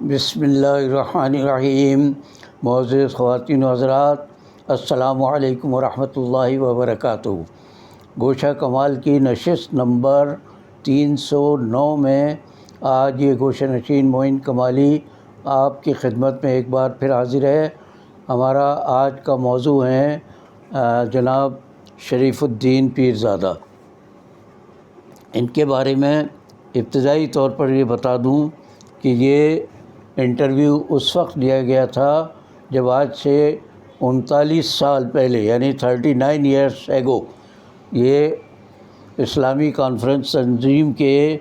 بسم اللہ الرحمن الرحیم۔ معزز خواتین و حضرات، السلام علیکم ورحمۃ اللہ وبرکاتہ۔ گوشہ کمال کی نشست نمبر 309 میں آج یہ گوشہ نشین معین کمالی آپ کی خدمت میں ایک بار پھر حاضر ہے۔ ہمارا آج کا موضوع ہے جناب شریف الدین پیرزادہ۔ ان کے بارے میں ابتدائی طور پر یہ بتا دوں کہ یہ انٹرویو اس وقت لیا گیا تھا جب آج سے 39 سال پہلے یعنی 39 ایئرس ایگو یہ اسلامی کانفرنس تنظیم کے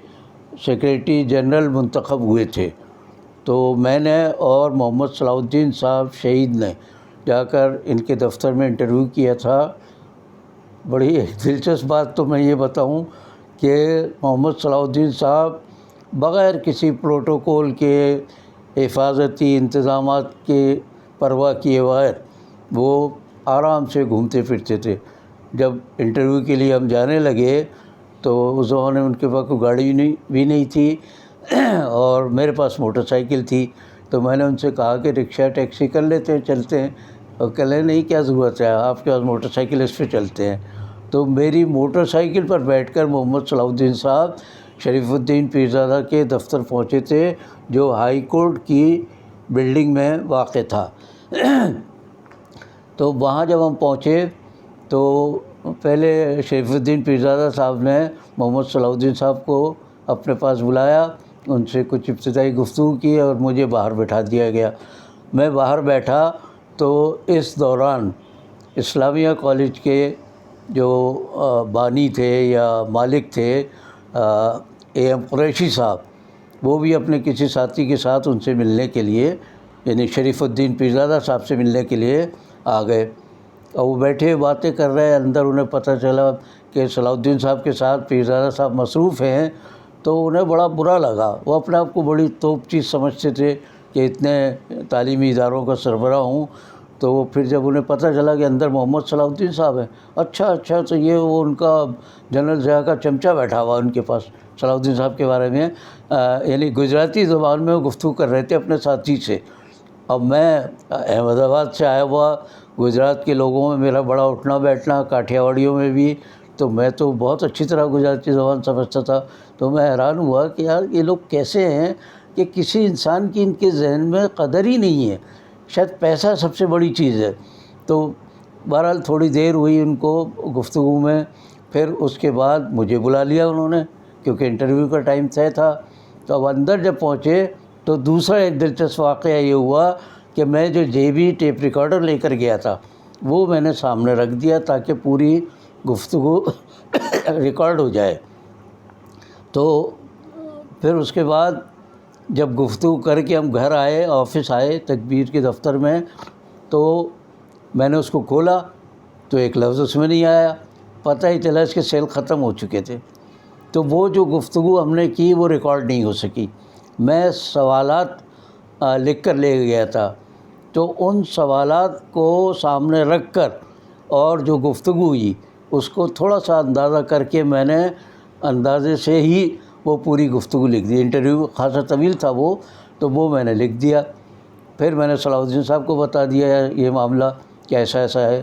سیکریٹری جنرل منتخب ہوئے تھے۔ تو میں نے اور محمد صلاح الدین صاحب شہید نے جا کر ان کے دفتر میں انٹرویو کیا تھا۔ بڑی دلچسپ بات تو میں یہ بتاؤں کہ محمد صلاح الدین صاحب بغیر کسی پروٹوکول کے حفاظتی انتظامات کے پرواہ کیے بغیر وہ آرام سے گھومتے پھرتے تھے۔ جب انٹرویو کے لیے ہم جانے لگے تو اس زمانے میں ان کے پاس کوئی گاڑی بھی نہیں تھی اور میرے پاس موٹر سائیکل تھی۔ تو میں نے ان سے کہا کہ رکشہ ٹیکسی کر لیتے ہیں، چلتے ہیں۔ اور کہنے نہیں، کیا ضرورت ہے، آپ کے پاس موٹر سائیکل، اس پہ چلتے ہیں۔ تو میری موٹر سائیکل پر بیٹھ کر محمد صلاح الدین صاحب شریف الدین پیرزادہ کے دفتر پہنچے تھے، جو ہائی کورٹ کی بلڈنگ میں واقع تھا۔ تو وہاں جب ہم پہنچے تو پہلے شریف الدین پیرزادہ صاحب نے محمد صلاح الدین صاحب کو اپنے پاس بلایا، ان سے کچھ ابتدائی گفتگو کی اور مجھے باہر بٹھا دیا گیا۔ میں باہر بیٹھا تو اس دوران اسلامیہ کالج کے جو بانی تھے یا مالک تھے اے ایم قریشی صاحب، وہ بھی اپنے کسی ساتھی کے ساتھ ان سے ملنے کے لیے یعنی شریف الدین پیرزادہ صاحب سے ملنے کے لیے آ گئے۔ اور وہ بیٹھے باتیں کر رہے، اندر انہیں پتہ چلا کہ صلاح الدین صاحب کے ساتھ پیرزادہ صاحب مصروف ہیں، تو انہیں بڑا برا لگا۔ وہ اپنے آپ کو بڑی توپ چیز سمجھتے تھے کہ اتنے تعلیمی اداروں کا سربراہ ہوں۔ تو پھر جب انہیں پتہ چلا کہ اندر محمد صلاح الدین صاحب ہیں، اچھا تو یہ وہ ان کا جنرل ضیاء کا چمچہ بیٹھا ہوا ان کے پاس صلاح الدین صاحب کے بارے میں یعنی گجراتی زبان میں وہ گفتگو کر رہے تھے اپنے ساتھی سے۔ اب میں احمد آباد سے آیا ہوا، گجرات کے لوگوں میں میرا بڑا اٹھنا بیٹھنا، کاٹھیاواڑیوں میں بھی، تو میں تو بہت اچھی طرح گجراتی زبان سمجھتا تھا۔ تو میں حیران ہوا کہ یار یہ لوگ کیسے ہیں کہ کسی انسان کی ان کے ذہن میں قدر ہی نہیں ہے، شاید پیسہ سب سے بڑی چیز ہے۔ تو بہرحال تھوڑی دیر ہوئی ان کو گفتگو میں، پھر اس کے بعد مجھے بلا لیا انہوں نے کیونکہ انٹرویو کا ٹائم طے تھا۔ تو اب اندر جب پہنچے تو دوسرا ایک دلچسپ واقعہ یہ ہوا کہ میں جو جیبی ٹیپ ریکارڈر لے کر گیا تھا وہ میں نے سامنے رکھ دیا تاکہ پوری گفتگو ریکارڈ ہو جائے۔ تو پھر اس کے بعد جب گفتگو کر کے ہم گھر آئے، آفس آئے تکبیر کے دفتر میں، تو میں نے اس کو کھولا تو ایک لفظ اس میں نہیں آیا، پتہ ہی چلا اس کے سیل ختم ہو چکے تھے۔ تو وہ جو گفتگو ہم نے کی وہ ریکارڈ نہیں ہو سکی۔ میں سوالات لکھ کر لے گیا تھا، تو ان سوالات کو سامنے رکھ کر اور جو گفتگو ہوئی اس کو تھوڑا سا اندازہ کر کے میں نے اندازے سے ہی وہ پوری گفتگو لکھ دی۔ انٹرویو خاصا طویل تھا وہ، تو وہ میں نے لکھ دیا۔ پھر میں نے صلاح الدین صاحب کو بتا دیا یہ معاملہ کہ ایسا ہے۔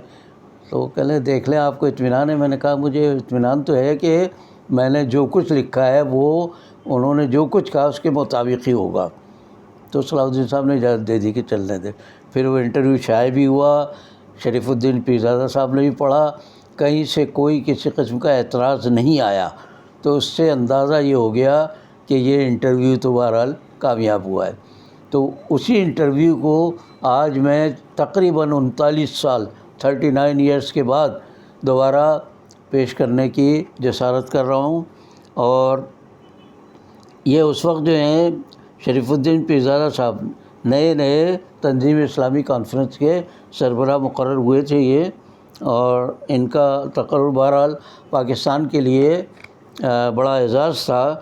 تو کہنے دیکھ لیں آپ کو اطمینان ہے؟ میں نے کہا مجھے اطمینان تو ہے کہ میں نے جو کچھ لکھا ہے وہ انہوں نے جو کچھ کہا اس کے مطابق ہی ہوگا۔ تو صلاح الدین صاحب نے اجازت دے دی کہ چلنے دے۔ پھر وہ انٹرویو شائع بھی ہوا، شریف الدین پیرزادہ صاحب نے بھی پڑھا، کہیں سے کوئی کسی قسم کا اعتراض نہیں آیا۔ تو اس سے اندازہ یہ ہو گیا کہ یہ انٹرویو تو بہرحال کامیاب ہوا ہے۔ تو اسی انٹرویو کو آج میں تقریباً 39 سال 39 ایئرس کے بعد دوبارہ پیش کرنے کی جسارت کر رہا ہوں۔ اور یہ اس وقت جو ہیں شریف الدین پیرزادہ صاحب نئے تنظیم اسلامی کانفرنس کے سربراہ مقرر ہوئے تھے یہ، اور ان کا تقرر بہرحال پاکستان کے لیے بڑا اعزاز تھا۔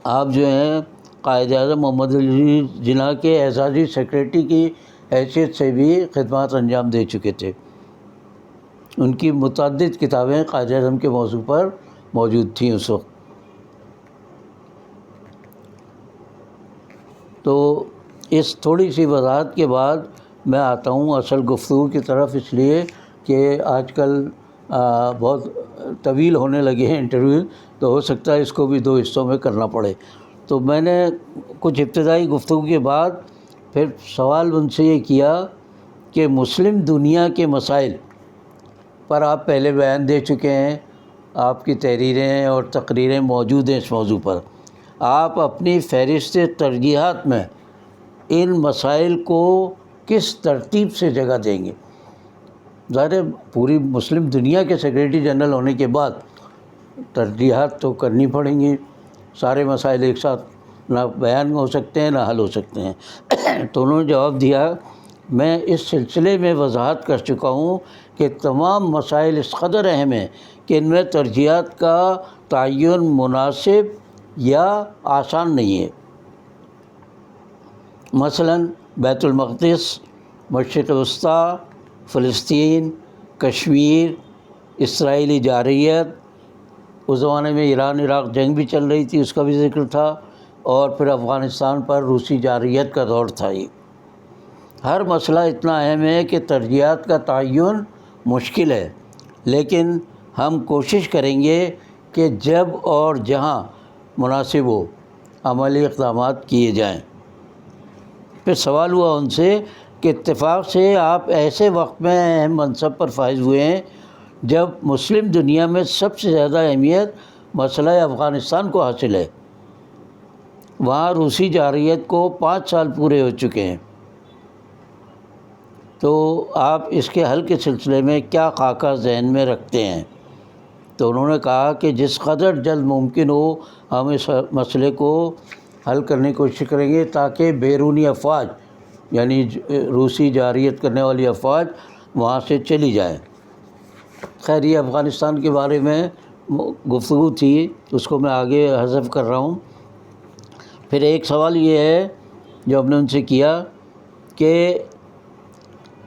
آپ جو ہیں قائد اعظم محمد علی جناح کے اعزازی سیکریٹری کی حیثیت سے بھی خدمات انجام دے چکے تھے۔ ان کی متعدد کتابیں قائد اعظم کے موضوع پر موجود تھیں اس وقت۔ تو اس تھوڑی سی وضاحت کے بعد میں آتا ہوں اصل گفتگو کی طرف، اس لیے کہ آج کل بہت طویل ہونے لگے ہیں انٹرویو، تو ہو سکتا ہے اس کو بھی 2 حصوں میں کرنا پڑے۔ تو میں نے کچھ ابتدائی گفتگو کے بعد پھر سوال ان سے یہ کیا کہ مسلم دنیا کے مسائل پر آپ پہلے بیان دے چکے ہیں، آپ کی تحریریں اور تقریریں موجود ہیں اس موضوع پر، آپ اپنی فہرست ترجیحات میں ان مسائل کو کس ترتیب سے جگہ دیں گے؟ ظاہر ہے پوری مسلم دنیا کے سیکریٹری جنرل ہونے کے بعد ترجیحات تو کرنی پڑیں گی، سارے مسائل ایک ساتھ نہ بیان ہو سکتے ہیں نہ حل ہو سکتے ہیں۔ تو انہوں نے جواب دیا، میں اس سلسلے میں وضاحت کر چکا ہوں کہ تمام مسائل اس قدر اہم ہیں کہ ان میں ترجیحات کا تعین مناسب یا آسان نہیں ہے۔ مثلاً بیت المقدس، مشرق وسطیٰ، فلسطین، کشمیر، اسرائیلی جارحیت، اس زمانے میں ایران عراق جنگ بھی چل رہی تھی، اس کا بھی ذکر تھا، اور پھر افغانستان پر روسی جارحیت کا دور تھا۔ یہ ہر مسئلہ اتنا اہم ہے کہ ترجیحات کا تعین مشکل ہے، لیکن ہم کوشش کریں گے کہ جب اور جہاں مناسب ہو عملی اقدامات کیے جائیں۔ پھر سوال ہوا ان سے کہ اتفاق سے آپ ایسے وقت میں اہم منصب پر فائز ہوئے ہیں جب مسلم دنیا میں سب سے زیادہ اہمیت مسئلہ افغانستان کو حاصل ہے، وہاں روسی جارحیت کو 5 سال پورے ہو چکے ہیں، تو آپ اس کے حل کے سلسلے میں کیا خاکہ ذہن میں رکھتے ہیں؟ تو انہوں نے کہا کہ جس قدر جلد ممکن ہو ہم اس مسئلے کو حل کرنے کی کوشش کریں گے تاکہ بیرونی افواج، یعنی روسی جارحیت کرنے والی افواج وہاں سے چلی جائیں۔ خیر یہ افغانستان کے بارے میں گفتگو تھی، اس کو میں آگے حذف کر رہا ہوں۔ پھر ایک سوال یہ ہے جو ہم نے ان سے کیا کہ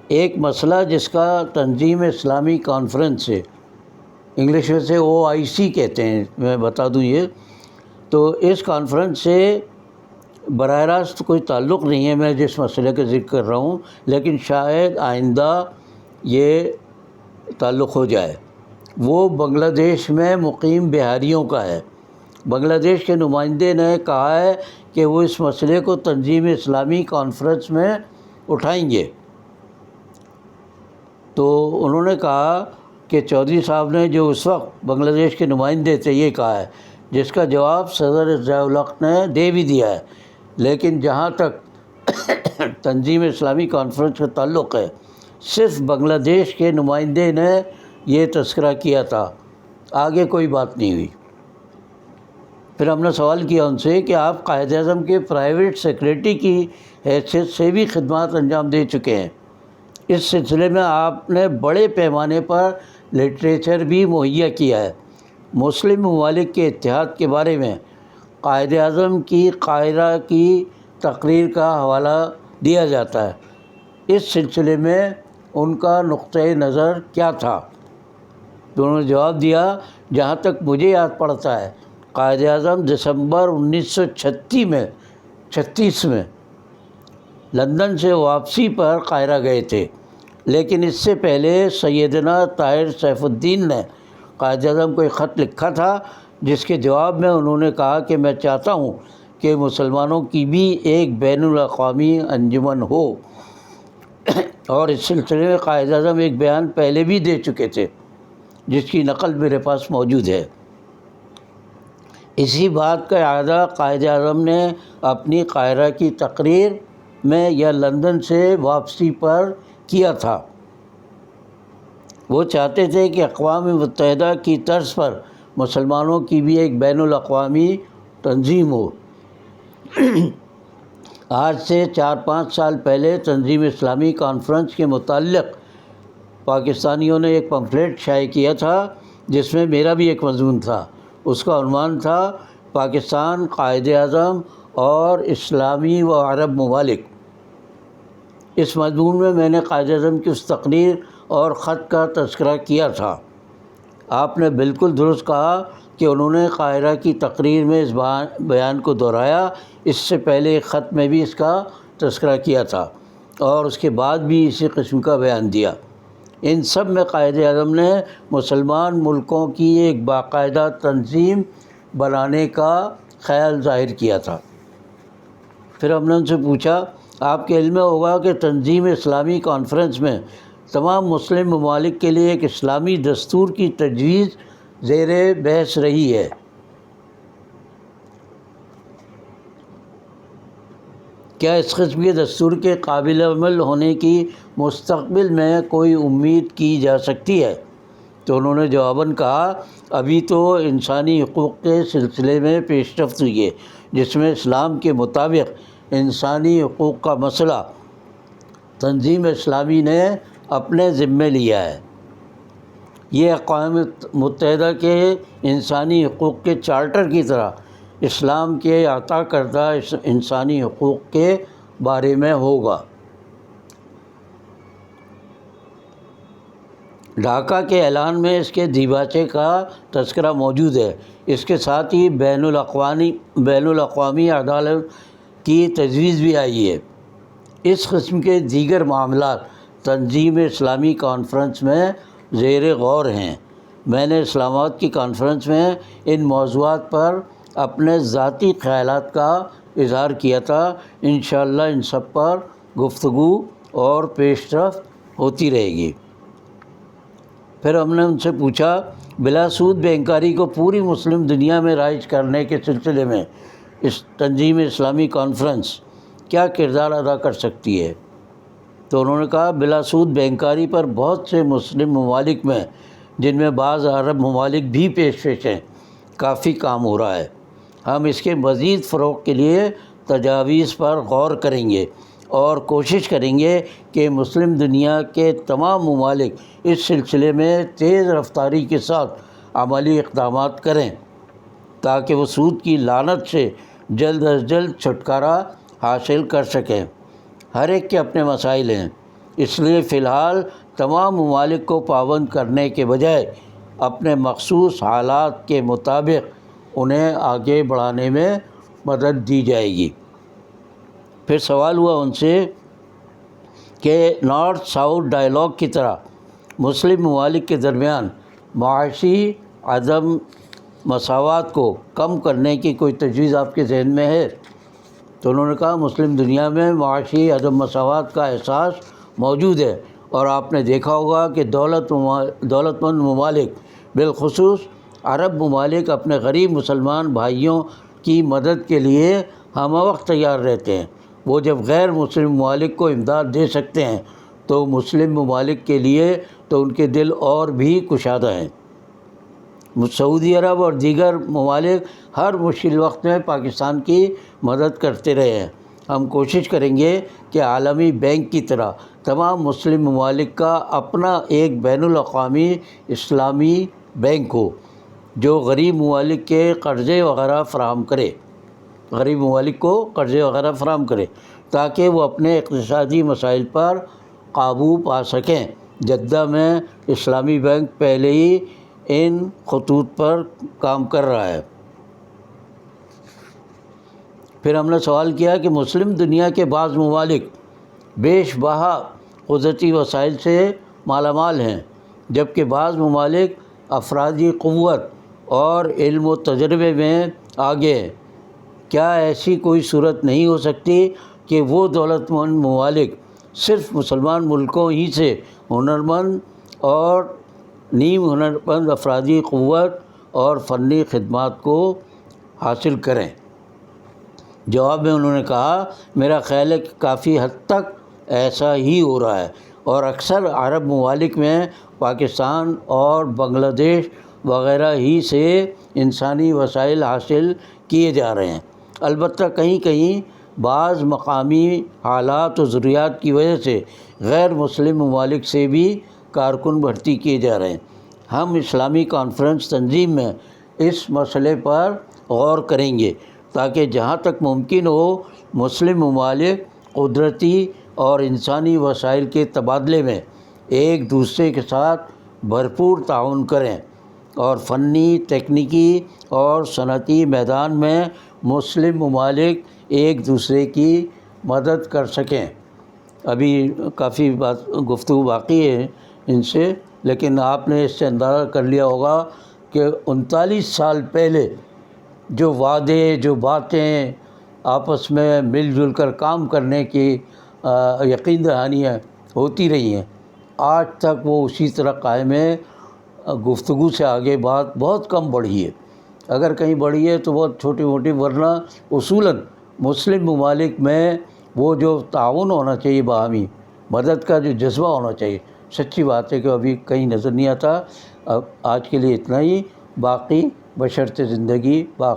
ایک مسئلہ جس کا تنظیم اسلامی کانفرنس سے، انگلش میں سے OIC کہتے ہیں، میں بتا دوں یہ، تو اس کانفرنس سے براہ راست کوئی تعلق نہیں ہے میں جس مسئلے کا ذکر کر رہا ہوں، لیکن شاید آئندہ یہ تعلق ہو جائے۔ وہ بنگلہ دیش میں مقیم بہاریوں کا ہے۔ بنگلہ دیش کے نمائندے نے کہا ہے کہ وہ اس مسئلے کو تنظیم اسلامی کانفرنس میں اٹھائیں گے۔ تو انہوں نے کہا کہ چودھری صاحب نے جو اس وقت بنگلہ دیش کے نمائندے تھے یہ کہا ہے، جس کا جواب صدر ضیاء الحق نے دے بھی دیا ہے، لیکن جہاں تک تنظیم اسلامی کانفرنس کا تعلق ہے صرف بنگلہ دیش کے نمائندے نے یہ تذکرہ کیا تھا، آگے کوئی بات نہیں ہوئی۔ پھر ہم نے سوال کیا ان سے کہ آپ قائد اعظم کے پرائیویٹ سیکریٹری کی حیثیت سے بھی خدمات انجام دے چکے ہیں، اس سلسلے میں آپ نے بڑے پیمانے پر لٹریچر بھی مہیا کیا ہے۔ مسلم ممالک کے اتحاد کے بارے میں قائد اعظم کی قاہرہ کی تقریر کا حوالہ دیا جاتا ہے، اس سلسلے میں ان کا نقطۂ نظر کیا تھا؟ تو انہوں نے جواب دیا، جہاں تک مجھے یاد پڑتا ہے قائد اعظم دسمبر 1936 میں لندن سے واپسی پر قاہرہ گئے تھے، لیکن اس سے پہلے سیدنا طاہر سیف الدین نے قائد اعظم کو ایک خط لکھا تھا جس کے جواب میں انہوں نے کہا کہ میں چاہتا ہوں کہ مسلمانوں کی بھی ایک بین الاقوامی انجمن ہو، اور اس سلسلے میں قائد اعظم ایک بیان پہلے بھی دے چکے تھے جس کی نقل میرے پاس موجود ہے۔ اسی بات کا اعادہ قائد اعظم نے اپنی قاہرہ کی تقریر میں یا لندن سے واپسی پر کیا تھا۔ وہ چاہتے تھے کہ اقوام متحدہ کی طرز پر مسلمانوں کی بھی ایک بین الاقوامی تنظیم ہو۔ آج سے 4-5 سال پہلے تنظیم اسلامی کانفرنس کے متعلق پاکستانیوں نے ایک پمفلیٹ شائع کیا تھا جس میں میرا بھی ایک مضمون تھا، اس کا عنوان تھا پاکستان، قائد اعظم اور اسلامی و عرب ممالک۔ اس مضمون میں میں نے قائد اعظم کی اس تقریر اور خط کا تذکرہ کیا تھا۔ آپ نے بالکل درست کہا کہ انہوں نے قاہرہ کی تقریر میں اس بیان کو دہرایا، اس سے پہلے ایک خط میں بھی اس کا تذکرہ کیا تھا اور اس کے بعد بھی اسی قسم کا بیان دیا۔ ان سب میں قائد اعظم نے مسلمان ملکوں کی ایک باقاعدہ تنظیم بنانے کا خیال ظاہر کیا تھا۔ پھر ہم نے ان سے پوچھا، آپ کے علم میں ہوگا کہ تنظیم اسلامی کانفرنس میں تمام مسلم ممالک کے لیے ایک اسلامی دستور کی تجویز زیر بحث رہی ہے۔ کیا اس قسم کے دستور کے قابل عمل ہونے کی مستقبل میں کوئی امید کی جا سکتی ہے؟ تو انہوں نے جواباً کہا، ابھی تو انسانی حقوق کے سلسلے میں پیش رفت ہوئی ہے، جس میں اسلام کے مطابق انسانی حقوق کا مسئلہ تنظیم اسلامی نے اپنے ذمے لیا ہے۔ یہ اقوام متحدہ کے انسانی حقوق کے چارٹر کی طرح اسلام کے عطا کردہ انسانی حقوق کے بارے میں ہوگا۔ ڈھاکہ کے اعلان میں اس کے دیباچے کا تذکرہ موجود ہے۔ اس کے ساتھ ہی بین الاقوامی عدالت کی تجویز بھی آئی ہے۔ اس قسم کے دیگر معاملات تنظیم اسلامی کانفرنس میں زیر غور ہیں۔ میں نے اسلام آباد کی کانفرنس میں ان موضوعات پر اپنے ذاتی خیالات کا اظہار کیا تھا۔ انشاءاللہ ان سب پر گفتگو اور پیش رفت ہوتی رہے گی۔ پھر ہم نے ان سے پوچھا، بلا سود بینکاری کو پوری مسلم دنیا میں رائج کرنے کے سلسلے میں اس تنظیم اسلامی کانفرنس کیا کردار ادا کر سکتی ہے؟ تو انہوں نے کہا، بلا سود بینکاری پر بہت سے مسلم ممالک میں، جن میں بعض عرب ممالک بھی پیش ہیں، کافی کام ہو رہا ہے۔ ہم اس کے مزید فروغ کے لیے تجاویز پر غور کریں گے اور کوشش کریں گے کہ مسلم دنیا کے تمام ممالک اس سلسلے میں تیز رفتاری کے ساتھ عملی اقدامات کریں تاکہ وہ سود کی لعنت سے جلد از جلد چھٹکارا حاصل کر سکیں۔ ہر ایک کے اپنے مسائل ہیں، اس لیے فی الحال تمام ممالک کو پابند کرنے کے بجائے اپنے مخصوص حالات کے مطابق انہیں آگے بڑھانے میں مدد دی جائے گی۔ پھر سوال ہوا ان سے کہ نارتھ ساؤتھ ڈائیلاگ کی طرح مسلم ممالک کے درمیان معاشی عدم مساوات کو کم کرنے کی کوئی تجویز آپ کے ذہن میں ہے؟ تو انہوں نے کہا، مسلم دنیا میں معاشی عدم مساوات کا احساس موجود ہے، اور آپ نے دیکھا ہوگا کہ دولت مند ممالک بالخصوص عرب ممالک اپنے غریب مسلمان بھائیوں کی مدد کے لیے ہم وقت تیار رہتے ہیں۔ وہ جب غیر مسلم ممالک کو امداد دے سکتے ہیں تو مسلم ممالک کے لیے تو ان کے دل اور بھی کشادہ ہیں۔ سعودی عرب اور دیگر ممالک ہر مشکل وقت میں پاکستان کی مدد کرتے رہے ہیں۔ ہم کوشش کریں گے کہ عالمی بینک کی طرح تمام مسلم ممالک کا اپنا ایک بین الاقوامی اسلامی بینک ہو جو غریب ممالک کے قرضے وغیرہ فراہم کرے تاکہ وہ اپنے اقتصادی مسائل پر قابو پا سکیں۔ جدہ میں اسلامی بینک پہلے ہی ان خطوط پر کام کر رہا ہے۔ پھر ہم نے سوال کیا کہ مسلم دنیا کے بعض ممالک بیش بہا قدرتی وسائل سے مالا مال ہیں، جبکہ بعض ممالک افرادی قوت اور علم و تجربے میں آگے ہیں۔ کیا ایسی کوئی صورت نہیں ہو سکتی کہ وہ دولت مند ممالک صرف مسلمان ملکوں ہی سے ہنرمند اور نیم ہنرمند افرادی قوت اور فنی خدمات کو حاصل کریں؟ جواب میں انہوں نے کہا، میرا خیال ہے کہ کافی حد تک ایسا ہی ہو رہا ہے، اور اکثر عرب ممالک میں پاکستان اور بنگلہ دیش وغیرہ ہی سے انسانی وسائل حاصل کیے جا رہے ہیں۔ البتہ کہیں کہیں بعض مقامی حالات و ضروریات کی وجہ سے غیر مسلم ممالک سے بھی کارکن بھرتی کیے جا رہے ہیں۔ ہم اسلامی کانفرنس تنظیم میں اس مسئلے پر غور کریں گے تاکہ جہاں تک ممکن ہو مسلم ممالک قدرتی اور انسانی وسائل کے تبادلے میں ایک دوسرے کے ساتھ بھرپور تعاون کریں اور فنی، تکنیکی اور صنعتی میدان میں مسلم ممالک ایک دوسرے کی مدد کر سکیں۔ ابھی کافی گفتگو باقی ہے ان سے، لیکن آپ نے اس سے اندازہ کر لیا ہوگا کہ 39 سال پہلے جو وعدے، جو باتیں، آپس میں مل جل کر کام کرنے کی یقین دہانیاں ہوتی رہی ہیں، آج تک وہ اسی طرح قائم ہے۔ گفتگو سے آگے بات بہت کم بڑھی ہے، اگر کہیں بڑھی ہے تو بہت چھوٹی موٹی، ورنہ اصولاً مسلم ممالک میں وہ جو تعاون ہونا چاہیے، باہمی مدد کا جو جذبہ ہونا چاہیے، سچی بات ہے کہ ابھی کہیں نظر نہیں آتا۔ اب آج کے لیے اتنا ہی، باقی بشرط زندگی باقی